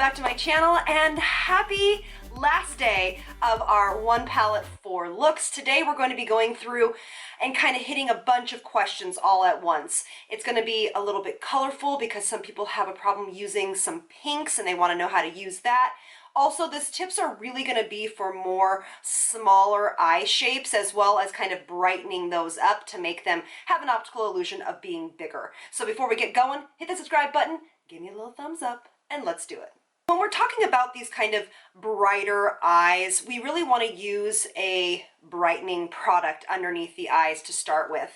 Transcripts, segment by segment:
back to my channel and happy last day of our one palette for looks. Today we're going to be going through and kind of hitting a bunch of questions all at once. It's going to be a little bit colorful because some people have a problem using some pinks and they want to know how to use that. Also, these tips are really going to be for more smaller eye shapes, as well as kind of brightening those up to make them have an optical illusion of being bigger. So before we get going, hit the subscribe button, give me a little thumbs up, and let's do it. When we're talking about these kind of brighter eyes, we really want to use a brightening product underneath the eyes to start with.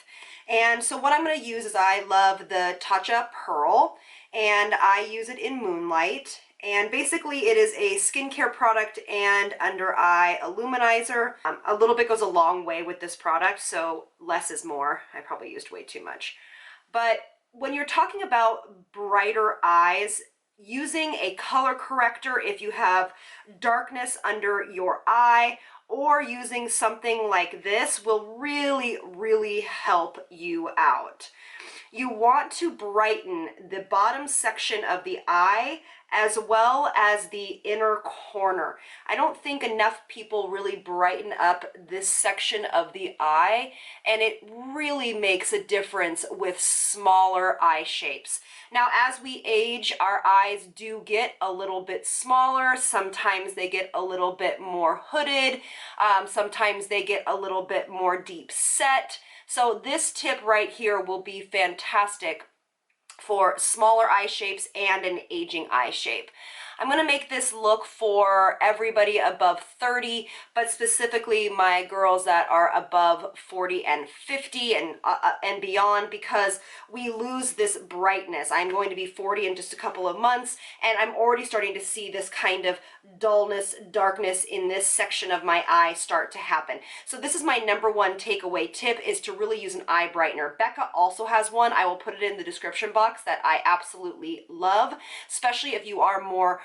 And so what I'm going to use is, I love the Tatcha Pearl, and I use it in Moonlight. And basically it is a skincare product and under eye illuminizer. A little bit goes a long way with this product, so less is more. I probably used way too much. But when you're talking about brighter eyes, using a color corrector if you have darkness under your eye, or using something like this will really help you out. You want to brighten the bottom section of the eye as well as the inner corner. I don't think enough people really brighten up this section of the eye, and it really makes a difference with smaller eye shapes. Now, as we age, our eyes do get a little bit smaller. Sometimes they get a little bit more hooded. Sometimes they get a little bit more deep set. So this tip right here will be fantastic for smaller eye shapes and an aging eye shape. I'm going to make this look for everybody above 30, but specifically my girls that are above 40 and 50 and beyond, because we lose this brightness. I'm going to be 40 in just a couple of months, and I'm already starting to see this kind of dullness, darkness in this section of my eye start to happen. So this is my number one takeaway tip, is to really use an eye brightener. Becca also has one. I will put it in the description box, that I absolutely love, especially if you are more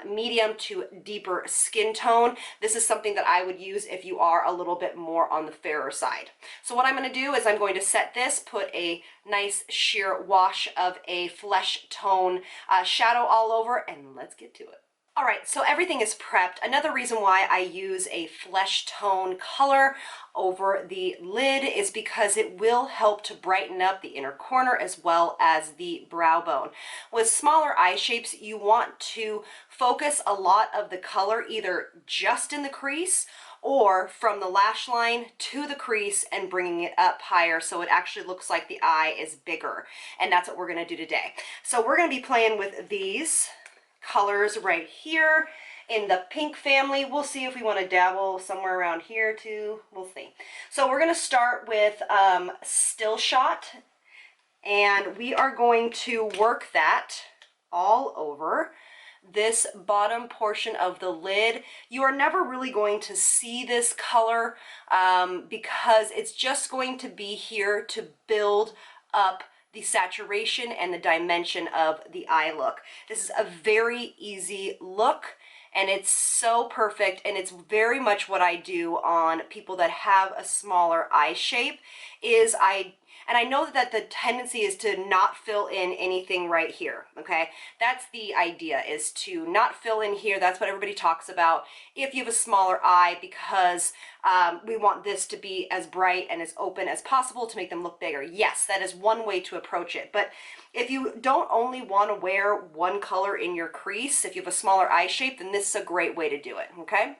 medium to deeper skin tone. This is something that I would use if you are a little bit more on the fairer side. So what I'm going to do is I'm going to set this, put a nice sheer wash of a flesh tone shadow all over, and let's get to it. All right, so everything is prepped. Another reason why I use a flesh tone color over the lid is because it will help to brighten up the inner corner as well as the brow bone. With smaller eye shapes, you want to focus a lot of the color either just in the crease or from the lash line to the crease and bringing it up higher so it actually looks like the eye is bigger. And that's what we're going to do today. So we're going to be playing with these colors right here in the pink family. We'll see if we want to dabble somewhere around here too. We'll see. So we're going to start with Still Shot, and we are going to work that all over this bottom portion of the lid. You are never really going to see this color because it's just going to be here to build up the saturation and the dimension of the eye look. This is a very easy look, and it's so perfect, and it's very much what I do on people that have a smaller eye shape. And I know that the tendency is to not fill in anything right here, okay? That's the idea, is to not fill in here. That's what everybody talks about if you have a smaller eye, because we want this to be as bright and as open as possible to make them look bigger. Yes, that is one way to approach it. But if you don't only want to wear one color in your crease, if you have a smaller eye shape, then this is a great way to do it, okay?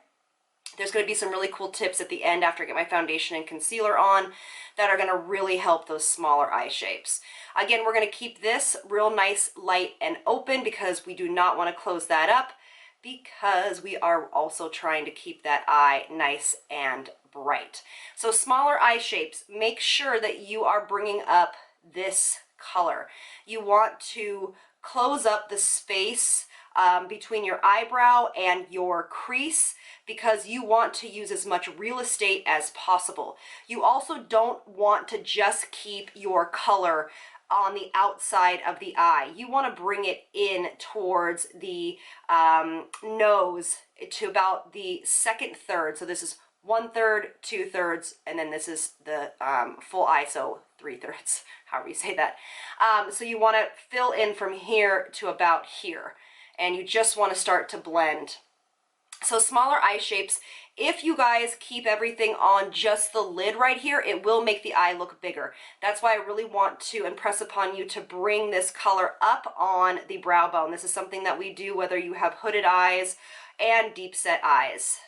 There's going to be some really cool tips at the end after I get my foundation and concealer on that are going to really help those smaller eye shapes. Again, we're going to keep this real nice, light, and open because we do not want to close that up, because we are also trying to keep that eye nice and bright. So smaller eye shapes, make sure that you are bringing up this color. You want to close up the space between your eyebrow and your crease, because you want to use as much real estate as possible. You also don't want to just keep your color on the outside of the eye. You want to bring it in towards the nose to about the second third. So this is 1/3, 2/3, and then this is the full eye, so 3/3, however you say that. So you want to fill in from here to about here. and you just want to start to blend. So smaller eye shapes, if you guys keep everything on just the lid right here, it will make the eye look bigger. That's why I really want to impress upon you to bring this color up on the brow bone. This is something that we do whether you have hooded eyes and deep set eyes.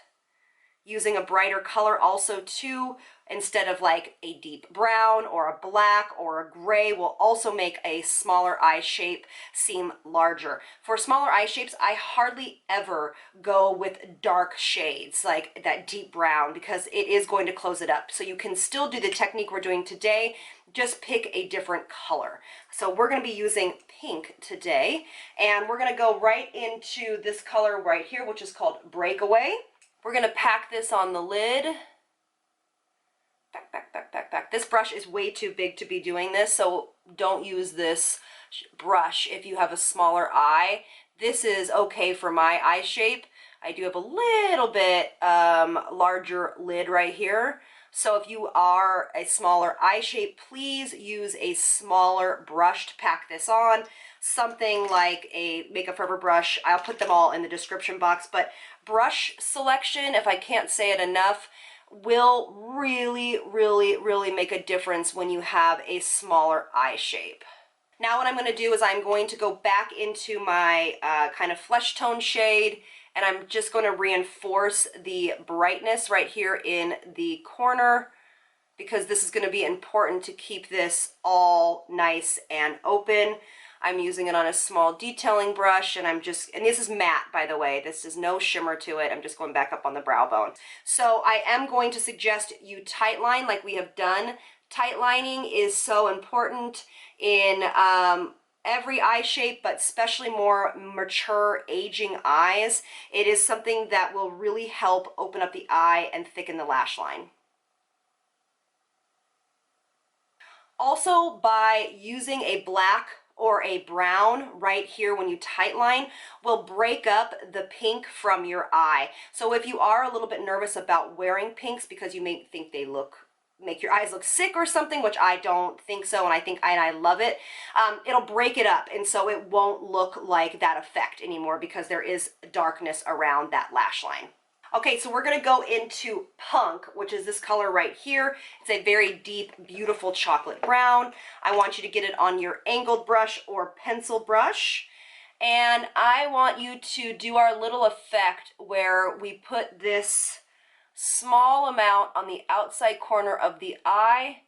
Using a brighter color also too, instead of like a deep brown or a black or a gray, will also make a smaller eye shape seem larger. For smaller eye shapes, I hardly ever go with dark shades like that deep brown because it is going to close it up. So you can still do the technique we're doing today, just pick a different color. So we're going to be using pink today, and we're going to go right into this color right here, which is called Breakaway. We're going to pack this on the lid. Back. This brush is way too big to be doing this, so don't use this brush if you have a smaller eye. This is okay for my eye shape. I do have a little bit larger lid right here. So if you are a smaller eye shape, please use a smaller brush to pack this on. Something like a Makeup Forever brush. I'll put them all in the description box, but brush selection, if I can't say it enough, will really make a difference when you have a smaller eye shape. Now what I'm going to do is I'm going to go back into my kind of flesh tone shade, and I'm just going to reinforce the brightness right here in the corner, because this is going to be important to keep this all nice and open. I'm using it on a small detailing brush, and and this is matte, by the way. This is no shimmer to it. I'm just going back up on the brow bone. So I am going to suggest you tight line like we have done. Tight lining is so important in every eye shape, but especially more mature aging eyes. It is something that will really help open up the eye and thicken the lash line. Also, by using a black or a brown right here when you tight line, will break up the pink from your eye. So if you are a little bit nervous about wearing pinks because you may think they make your eyes look sick or something, which I don't think so, and I love it, it'll break it up, and so it won't look like that effect anymore because there is darkness around that lash line. Okay, so we're going to go into Punk, which is this color right here. It's a very deep, beautiful chocolate brown. I want you to get it on your angled brush or pencil brush. And I want you to do our little effect where we put this small amount on the outside corner of the eye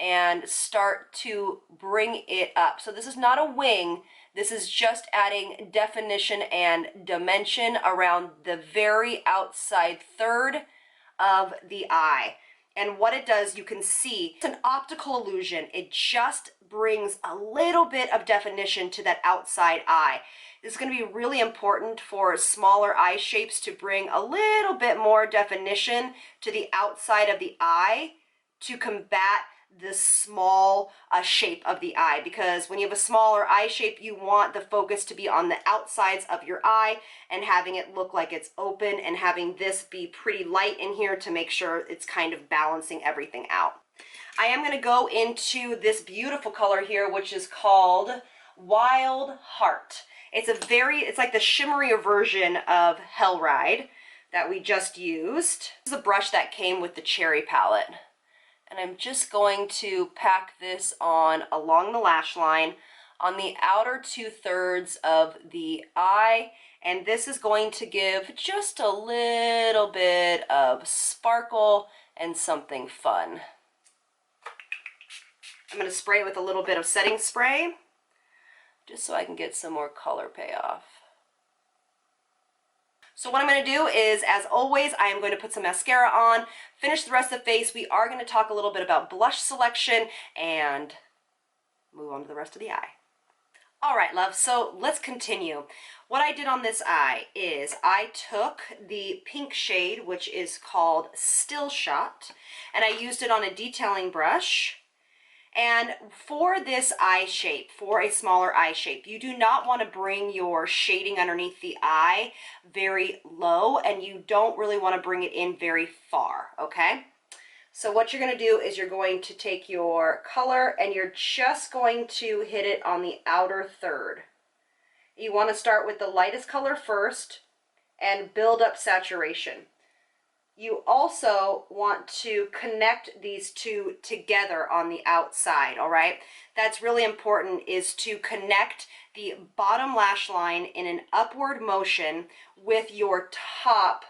and start to bring it up. So this is not a wing. This is just adding definition and dimension around the very outside third of the eye. And what it does, you can see, it's an optical illusion. It just brings a little bit of definition to that outside eye. This is going to be really important for smaller eye shapes to bring a little bit more definition to the outside of the eye to combat the small shape of the eye, because when you have a smaller eye shape, you want the focus to be on the outsides of your eye and having it look like it's open, and having this be pretty light in here to make sure it's kind of balancing everything out. I am going to go into this beautiful color here, which is called Wild Heart. It's like the shimmerier version of Hell Ride that we just used. This is a brush that came with the Cherry palette. And I'm just going to pack this on along the lash line on the outer 2/3 of the eye. And this is going to give just a little bit of sparkle and something fun. I'm going to spray it with a little bit of setting spray just so I can get some more color payoff. So what I'm going to do is, as always, I am going to put some mascara on, finish the rest of the face. We are going to talk a little bit about blush selection and move on to the rest of the eye. All right, love, so let's continue. What I did on this eye is I took the pink shade, which is called Still Shot, and I used it on a detailing brush. And for this eye shape, for a smaller eye shape, you do not want to bring your shading underneath the eye very low, and you don't really want to bring it in very far, okay? So what you're going to do is you're going to take your color and you're just going to hit it on the outer third. You want to start with the lightest color first and build up saturation. You also want to connect these two together on the outside, all right? That's really important, is to connect the bottom lash line in an upward motion with your top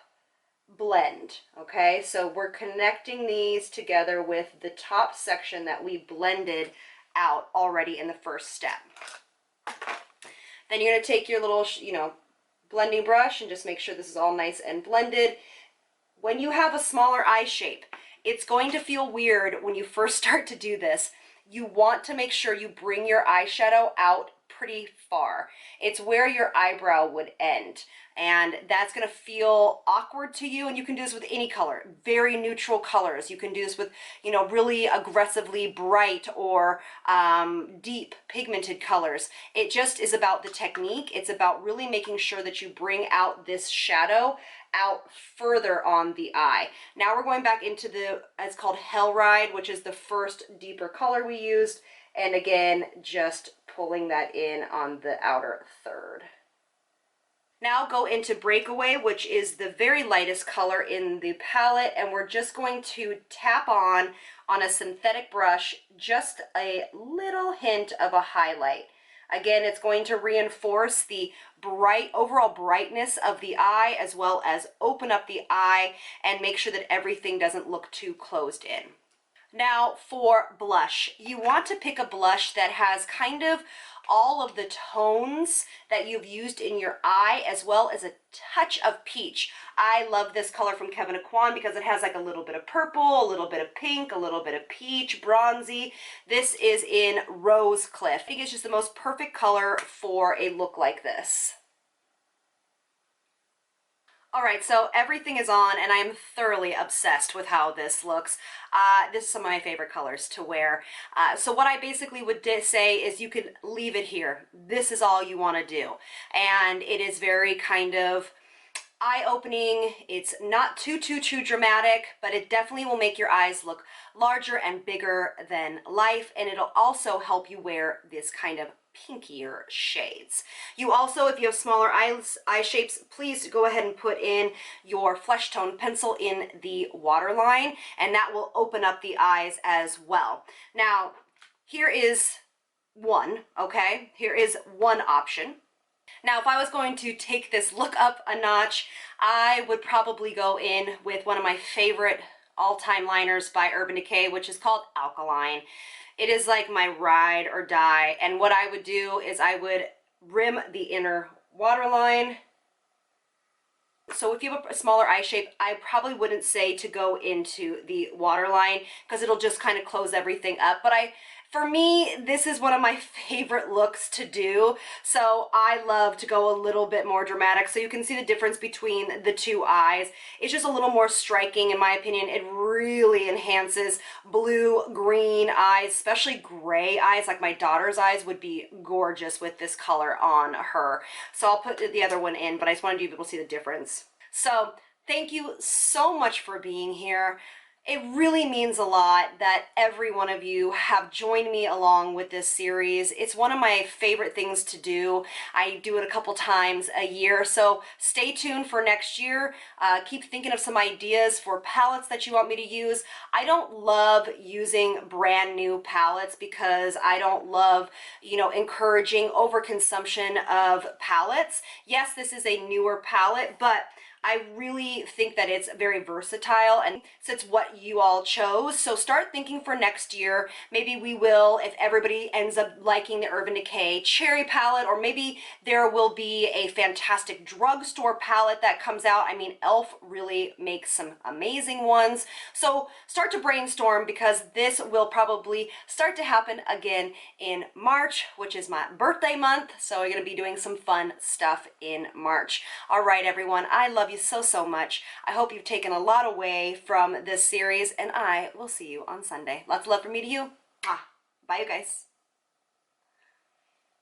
blend, okay? So we're connecting these together with the top section that we blended out already in the first step. Then you're going to take your little, blending brush and just make sure this is all nice and blended. When you have a smaller eye shape, it's going to feel weird when you first start to do this. You want to make sure you bring your eyeshadow out pretty far. It's where your eyebrow would end, and that's going to feel awkward to you. And you can do this with any color, very neutral colors. You can do this with, really aggressively bright or deep pigmented colors. It just is about the technique. It's about really making sure that you bring out this shadow out further on the eye. Now we're going back into it's called Hell Ride, which is the first deeper color we used. And again, just pulling that in on the outer third. Now go into Breakaway, which is the very lightest color in the palette, and we're just going to tap on a synthetic brush, just a little hint of a highlight. Again, it's going to reinforce the overall brightness of the eye, as well as open up the eye and make sure that everything doesn't look too closed in. Now for blush, you want to pick a blush that has kind of all of the tones that you've used in your eye, as well as a touch of peach. I love this color from Kevyn Aucoin because it has like a little bit of purple, a little bit of pink, a little bit of peach, bronzy. This is in Rose Cliff. I think it's just the most perfect color for a look like this. All right, so everything is on, and I am thoroughly obsessed with how this looks. This is some of my favorite colors to wear. So what I basically would say is you could leave it here. This is all you want to do. And it is very kind of eye-opening. It's not too dramatic, but it definitely will make your eyes look larger and bigger than life, and it'll also help you wear this kind of pinkier shades. You also, if you have smaller eye shapes, please go ahead and put in your flesh tone pencil in the waterline, and that will open up the eyes as well. Now, here is one, okay? Here is one option. Now, if I was going to take this look up a notch, I would probably go in with one of my favorite all-time liners by Urban Decay, which is called Alkaline. It is like my ride or die, and what I would do is I would rim the inner waterline. So if you have a smaller eye shape, I probably wouldn't say to go into the waterline because it'll just kind of close everything up. But for me, this is one of my favorite looks to do. So I love to go a little bit more dramatic. So you can see the difference between the two eyes. It's just a little more striking, in my opinion. It really enhances blue-green eyes, especially gray eyes. Like my daughter's eyes would be gorgeous with this color on her. So I'll put the other one in, but I just wanted you to be able to see the difference. So thank you so much for being here. It really means a lot that every one of you have joined me along with this series. It's one of my favorite things to do. I do it a couple times a year, so stay tuned for next year. Keep thinking of some ideas for palettes that you want me to use. I don't love using brand new palettes because I don't love, encouraging overconsumption of palettes. Yes, this is a newer palette, but I really think that it's very versatile, and it's what you all chose. So start thinking for next year. Maybe we will, if everybody ends up liking the Urban Decay Cherry palette, or maybe there will be a fantastic drugstore palette that comes out. I mean, Elle really makes some amazing ones. So start to brainstorm, because this will probably start to happen again in March, which is my birthday month. So we're going to be doing some fun stuff in March. All right, everyone, I love you so much. I hope you've taken a lot away from this series, and I will see you on Sunday. Lots of love from me to you. Bye, you guys.